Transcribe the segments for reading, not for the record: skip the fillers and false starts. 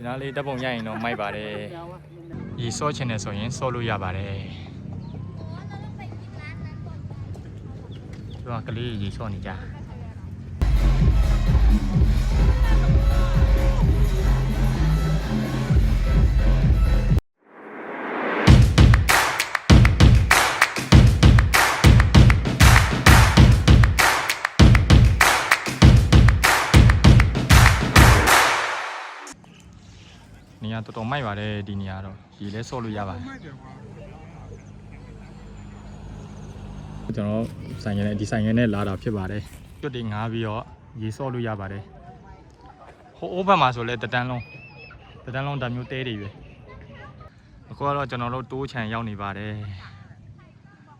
ဒီနားလေးတပ်ပုံရရင်တော့မိုက်ပါတယ်ရေစောချင်တယ်ဆိုရင်စောလို့ရပါတယ်ဒီကကလေးရေစောနေကြနေရာတော်တော်မိုက်ပါတယ်ဒီနေရာတော့ရေလဲဆော့လို့ရပါတယ်ကျွန်တော်ဆိုင်ငယ်နဲ့ဒီဆိုင်ငယ်နဲ့လာတာဖြစ်ပါတယ်ကျွတ်တွေငားပြီးတော့ရေဆော့လို့ရပါတယ်ဟိုအိုးဘက်မှာဆိုလဲတတန်းလုံးဒါမျိုးတဲတွေပဲအခုကတော့ကျွန်တော်တို့တိုးချန်ရောက်နေပါတယ်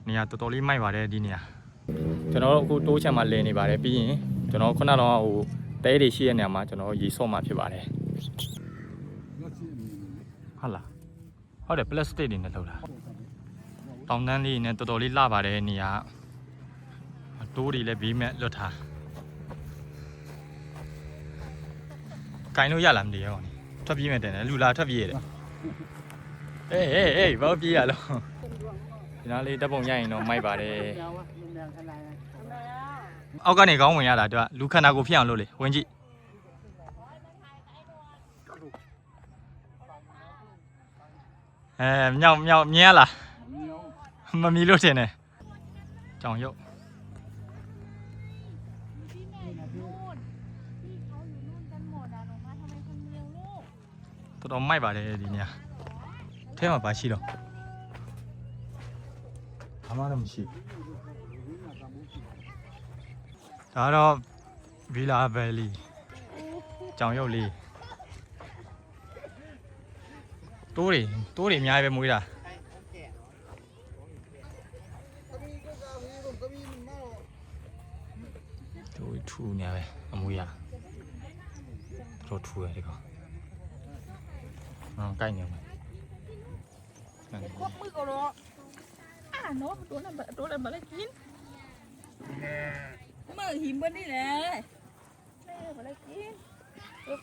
နေရာတော်တော်လေးမိုက်ပါတယ်ဒီနေရာကျွန်တော်တို့အခုတိုးချန်မှာလည်နေပါတယ်ပြီးရင်ကျွန်တော်ခုနတော့ဟိုတဲတွေရှိတဲ့နေရာမှာကျွန်တော်ရေဆော့မှာဖြစ်ပါတယ်ဟုတ်လားဟုတ်တယ်ပလတ်စတစ်တွေနဲ့လုပ်တာတောင်တန်းလေးနဲ့တော်တော်လေးလှပါတယ်နေရာတိုးတွေလည်းဘေးမဲ့လွတ်ထားကင်လို့ရလားမသိရောထွက်ပြေးမယ်တဲ့လူလာထွက်ပြေးရတယ်အေးဘာပြေးရလို့ဒီနားလေးတပ်ပုံရရင်တော့မိုက်ပါတယ်အောက်ကနေကောင်းဝင်ရတာသူကလူခန္ဓာကိုယ်ဖြစ်အောင်လုပ်လေဝင်ကြည့်မြောက်မြင်ရလားမမီလို့ထင်တယ်ကြောင်ရုပ်တော်တော်မိုက်ပါတယ်ဒီနေရာထဲမှာပါရှိတော့ဘာမှတော့မရှိဒါတော့ဗီလာဗယ်လီကြောင်ရုပ်လေးတိုးတွေအများကြီးပဲမွေးတာတိုးထူနေပဲအမွေးရတော်ထူရတယ်ကောကိုက်နေမှာควบมือก็รอเนาะตัวนั้นมาเลยกินมือหิมกันนี่แหละมาเลยกิน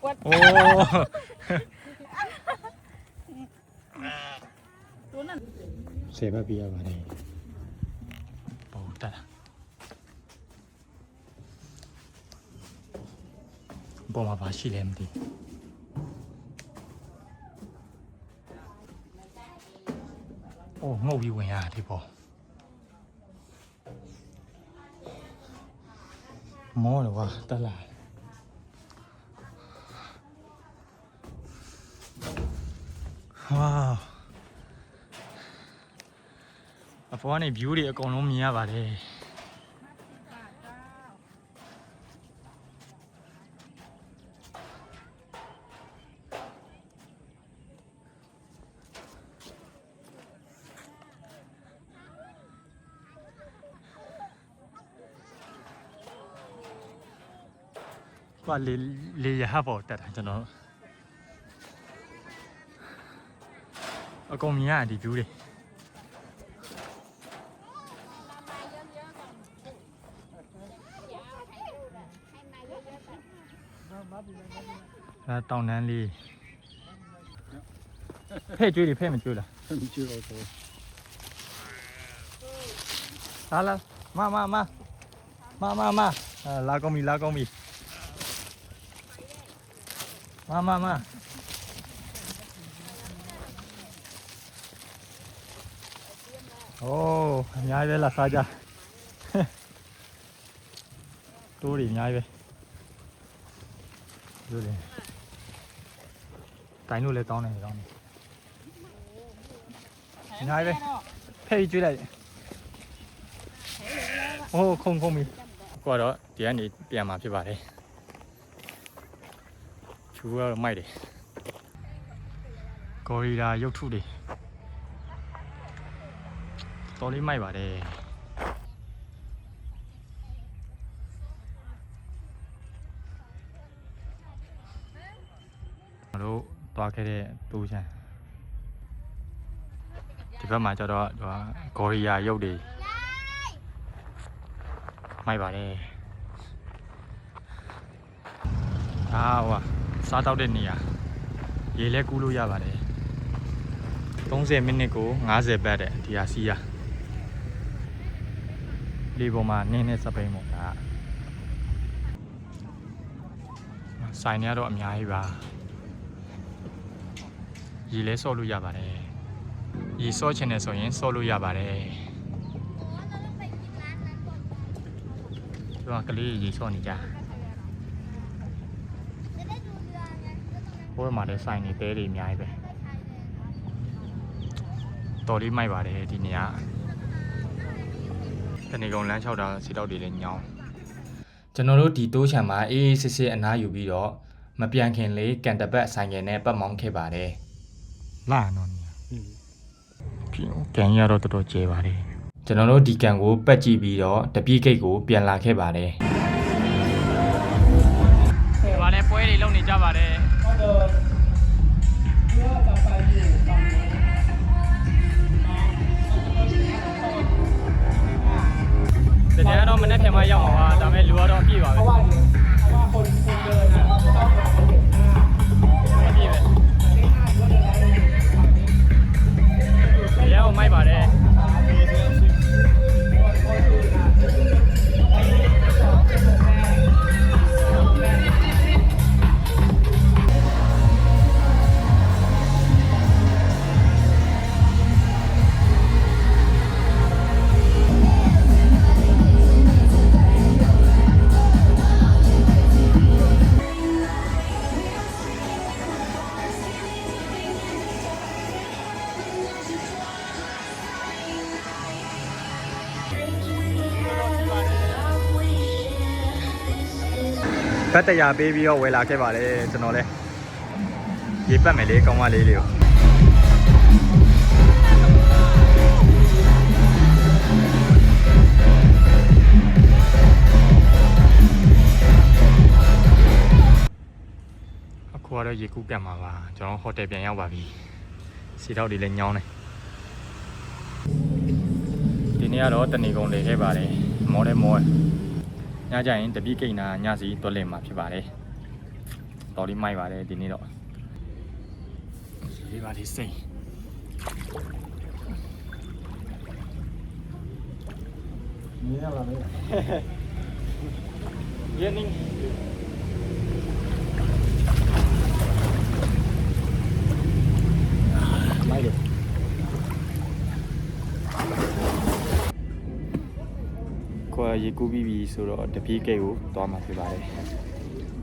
กวาดโอ้ตัวนั้นเสียบเบียร์มาเลยโอ้แต่บอกมาบาชิเลมดีโอ้งงวิวอย่างที่พอมอหรือว่าตลาดว้าวเพราะว่าในวิวดิอากงล้มมีอะบาดเลยว่าเลยยาบอกแต่ကျွန်တော်အကုန်မြင်ရဒီ view တွေဒါတောင်တန်းလေးဖဲ့ကျွေးတွေဖဲ့မကျွေးလားမကျွေးတော့ဘူးလာလာကောင်းပြီမโอ้အများကြီးပဲလာစားကြတိုးတွေအများကြီးပဲတို့တယ်တိုင်းလို့လည်းကောင်းတယ်အများကြီးပဲဖဲ့ကျွေးလိုက်โอ้ခုံပြီကိုကတော့ဒီကနေပြန်มาဖြစ်ပါတယ်ချူကတော့မိုက်တယ်ဂေါ်ရီလာရုပ်ထုတွေတော်လေးမိုက်ပါတယ်တို့သွားခဲ့တဲ့တိုးချန်ဒီဘက်မှာကျတော့ဂေါ်ရီယာရုပ်တွေမိုက်ပါတယ်ဒါဟိုစားတောက်တဲ့နေရာ ရေလဲကူးလို့ရပါတယ်30မိနစ်ကို50ဘတ်တဲ့ဒီဟာစီးရလေပေါ်မှာနင်းနဲ့စပိန်ပေါ့ဒါဆိုင်နေတော့အများကြီးပါရေလဲဆော့လို့ရပါတယ်ရေဆော့ချင်တယ်ဆိုရင်ဆော့လို့ရပါတယ်ဒီမှာကလေးရေဆော့နေကြဘိုးမှာလည်းဆိုင်နေတဲတွေအများကြီးပဲတော်လေးမိုက်ပါတယ်ဒီနေရာတနေကုန်လမ်းလျှောက်တာစီတော့တွေလည်းညောင်းကျွန်တော်တို့ဒီတိုးချံမှာအေးအေးဆေးဆေးအနားယူပြီးတော့မပြန်ခင်လေးကန်တပတ်ဆိုင်ငယ်နဲ့ပတ်မောင်းခဲ့ပါတယ်လာနော်နေကန်ရတော့တော်တော်ကျဲပါတယ်ကျွန်တော်တို့ဒီကန်ကိုပတ်ကြည့်ပြီးတော့တပြည့်ဂိတ်ကိုပြန်လာခဲ့ပါတယ်ဒီမှာလည်းပွဲတွေလုပ်နေကြပါတယ်တကယ်တော့မနေ့ပြန်မရောက်မှာပါဒါပေမဲ့လူကတော့ပြည့်ပါပဲပြည့်ပဲရအောင်မိုက်ပါတယ်ဘတ်တရားပေးပြီးတော့ဝယ်လာခဲ့ပါတယ်ကျွန်တော်လည်းရေပတ်မယ်လေကောင်းမလေးလေးကိုအခုကတော့ရေကူးကတ်မှာပါကျွန်တော်ဟိုတယ်ပြန်ရောက်ပါပြီစီတော့တွေလည်းညောင်းနေဒီနေ့ကတော့တနေကုန်လေခဲ့ပါတယ်မောတယ်မောညကြရင်တပြည့်ကိန်းနာညစီတွက်လင်မှာဖြစ်ပါတယ်တော်လေးမိုက်ပါတယ်ဒီနေ့တော့ဒီပါလေးစိတ်မြင်ရပါမယ်ရင်းနေမိုက်တယ်ကိုယ်ရေကူးပြီးပြီဆိုတော့တပြေးကိတ်ကိုသွားမှာဖြစ်ပါတယ်